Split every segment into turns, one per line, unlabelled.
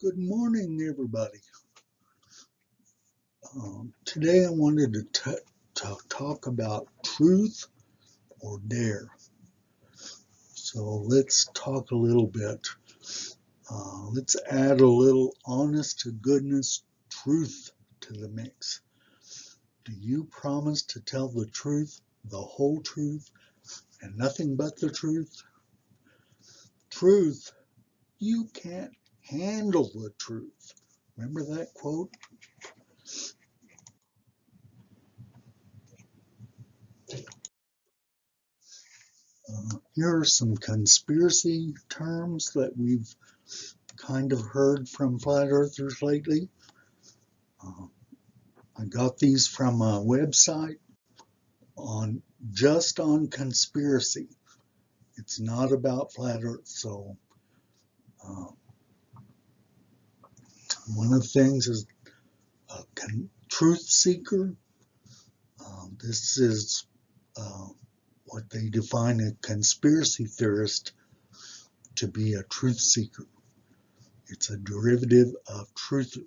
Good morning, everybody. Today I wanted to talk about truth or dare. So let's talk a little bit. Let's add a little honest to goodness truth to the mix. Do you promise to tell the truth, the whole truth, and nothing but the truth? Truth, you can't handle the truth. Remember that quote? Here are some conspiracy terms that we've kind of heard from flat earthers lately. Uh, I got these from a website on just on conspiracy. It's not about flat earth. So uh, one of the things is a truth seeker. This is what they define a conspiracy theorist to be a truth seeker. It's a derivative of truther.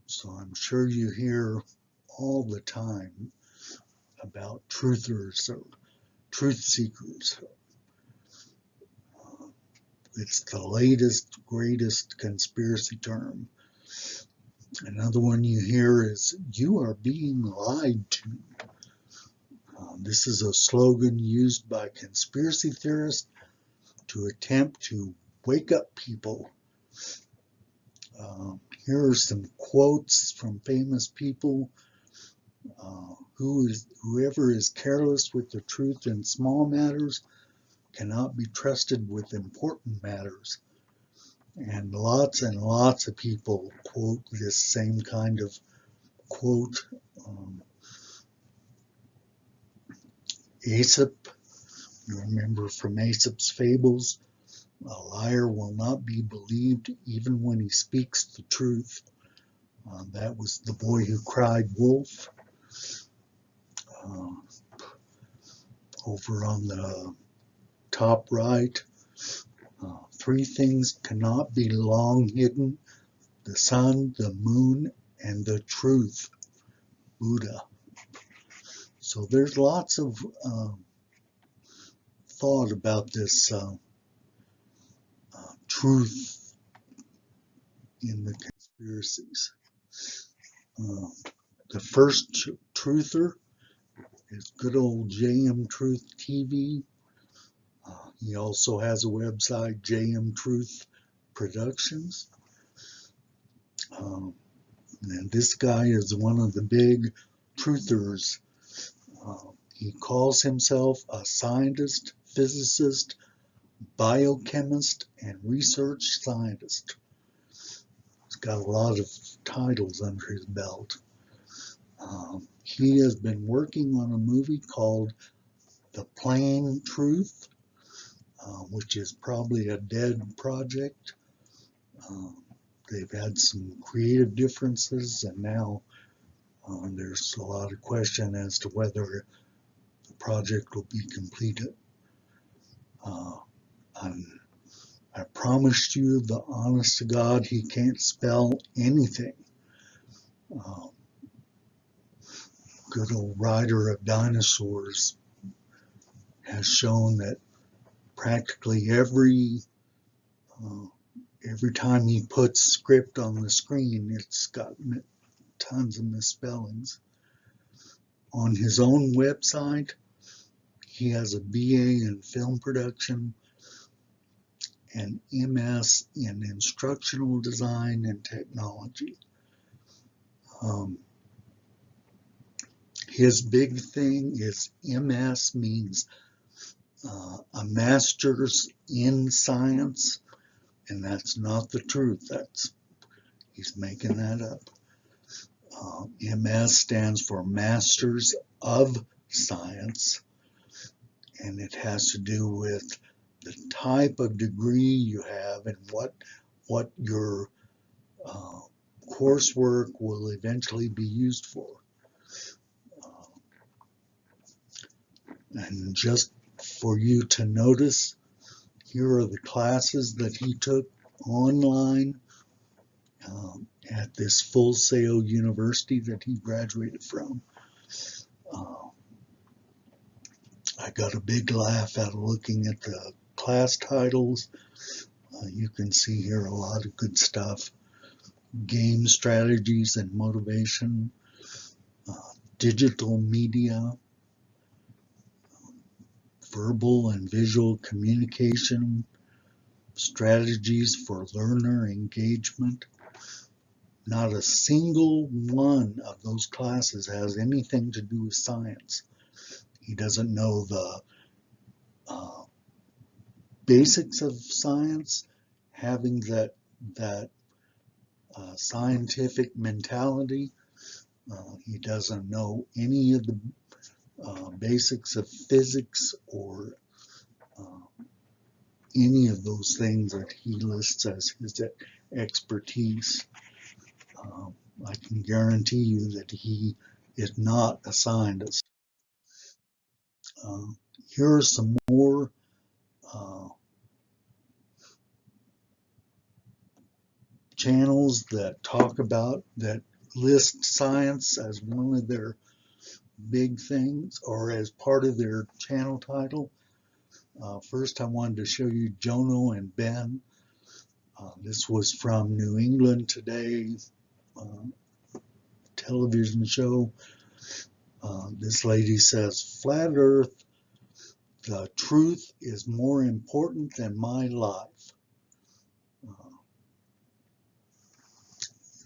So I'm sure you hear all the time about truthers or truth seekers. It's the latest, greatest conspiracy term. Another one you hear is, you are being lied to. This is a slogan used by conspiracy theorists to attempt to wake up people. Here are some quotes from famous people. Whoever is careless with the truth in small matters cannot be trusted with important matters. And lots of people quote this same kind of quote. Aesop, you remember from Aesop's fables, a liar will not be believed even when he speaks the truth. That was the boy who cried wolf. Uh, Over on the top right, three things cannot be long hidden: the sun, the moon, and the truth. Buddha. So there's lots of thought about this truth in the conspiracies. Uh, the first truther is good old JM Truth TV. He also has a website, JM Truth Productions. And this guy is one of the big truthers. He calls himself a scientist, physicist, biochemist, and research scientist. He's got a lot of titles under his belt. He has been working on a movie called The Plain Truth, which is probably a dead project. They've had some creative differences, and now there's a lot of question as to whether the project will be completed. I promised you, the honest to God, he can't spell anything. Good old writer of dinosaurs has shown that practically every time he puts script on the screen, it's got tons of misspellings. On his own website, he has a BA in film production and MS in instructional design and technology. His big thing is MS means a master's in science, and that's not the truth. He's making that up. MS stands for Masters of Science, and it has to do with the type of degree you have and what your coursework will eventually be used for. And just for you to notice, here are the classes that he took online at this Full Sail University that he graduated from. I got a big laugh out of looking at the class titles. You can see here a lot of good stuff. Game strategies and motivation, digital media, verbal and visual communication, strategies for learner engagement. Not a single one of those classes has anything to do with science. He doesn't know the basics of science, having that scientific mentality. He doesn't know any of the basics of physics or any of those things that he lists as his expertise. I can guarantee you that he is not a scientist. Here are some more channels that talk about, that list science as one of their big things or as part of their channel title. First, I wanted to show you Jono and Ben. This was from New England Today television show. This lady says, "Flat Earth, the truth is more important than my life."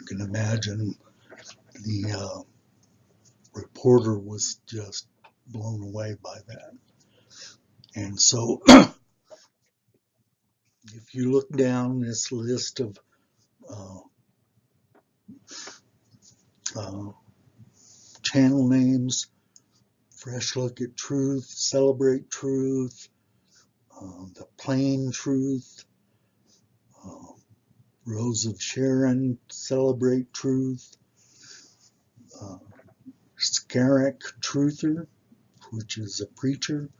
You can imagine the reporter was just blown away by that. And so if you look down this list of channel names, Fresh Look at Truth, Celebrate Truth, The Plain Truth, Rose of Sharon, Celebrate Truth, Scarrick Truther, which is a preacher,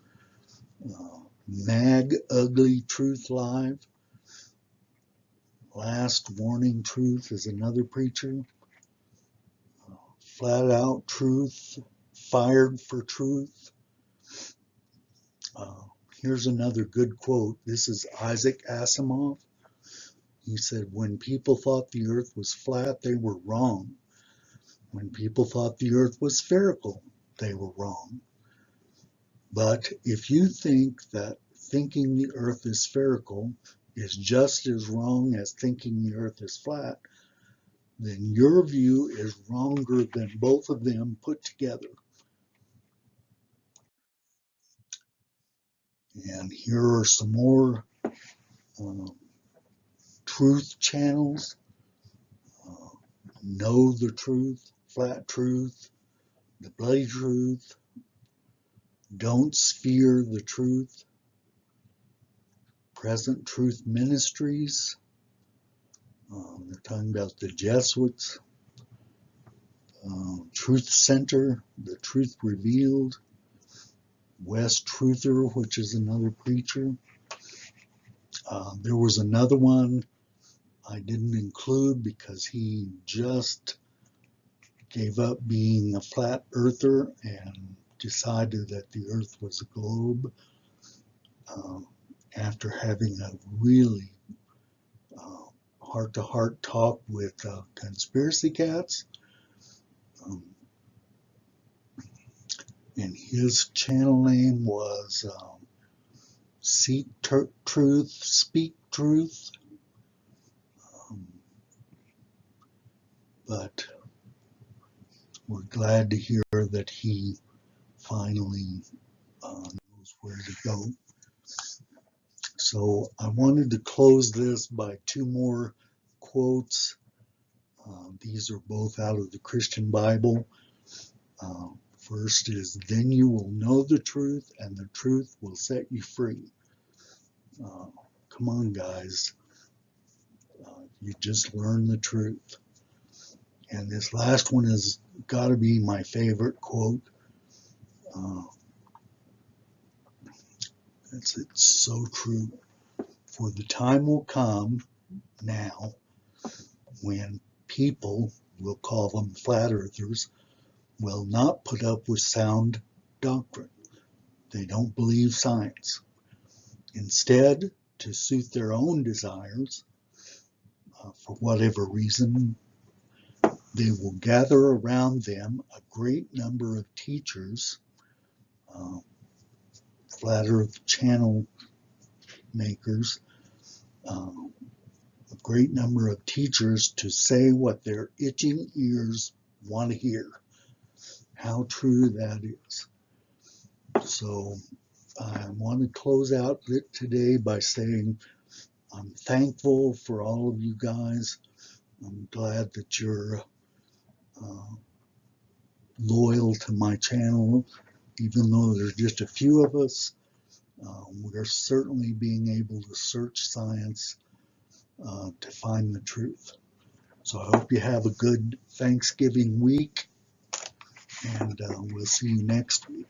Mag Ugly Truth Live, Last Warning Truth is another preacher, Flat Out Truth, Fired for Truth. Here's another good quote. This is Isaac Asimov. He said, "When people thought the earth was flat, they were wrong. When people thought the earth was spherical, they were wrong. But if you think that thinking the earth is spherical is just as wrong as thinking the earth is flat, then your view is wronger than both of them put together." And here are some more truth channels. Know the Truth, Flat Truth, The Bloody Truth, Don't Sphere the Truth, Present Truth Ministries. They're talking about the Jesuits. Truth Center, The Truth Revealed, Wes Truther, which is another preacher. There was another one I didn't include because he just gave up being a flat earther and decided that the earth was a globe after having a really heart-to-heart talk with conspiracy cats. And his channel name was Seek Truth, Speak Truth. But we're glad to hear that he finally knows where to go. So I wanted to close this by two more quotes. These are both out of the Christian Bible. First is, "Then you will know the truth, and the truth will set you free." Come on, guys. You just learn the truth. And this last one has got to be my favorite quote. It's so true. "For the time will come now when people, we'll call them flat earthers, will not put up with sound doctrine. They don't believe science. Instead, to suit their own desires, for whatever reason, they will gather around them a great number of teachers, flat earth channel makers, a great number of teachers to say what their itching ears want to hear. How true that is. So I want to close out today by saying I'm thankful for all of you guys. I'm glad that you're loyal to my channel, even though there's just a few of us. We're certainly being able to search science to find the truth. So I hope you have a good Thanksgiving week, and we'll see you next week.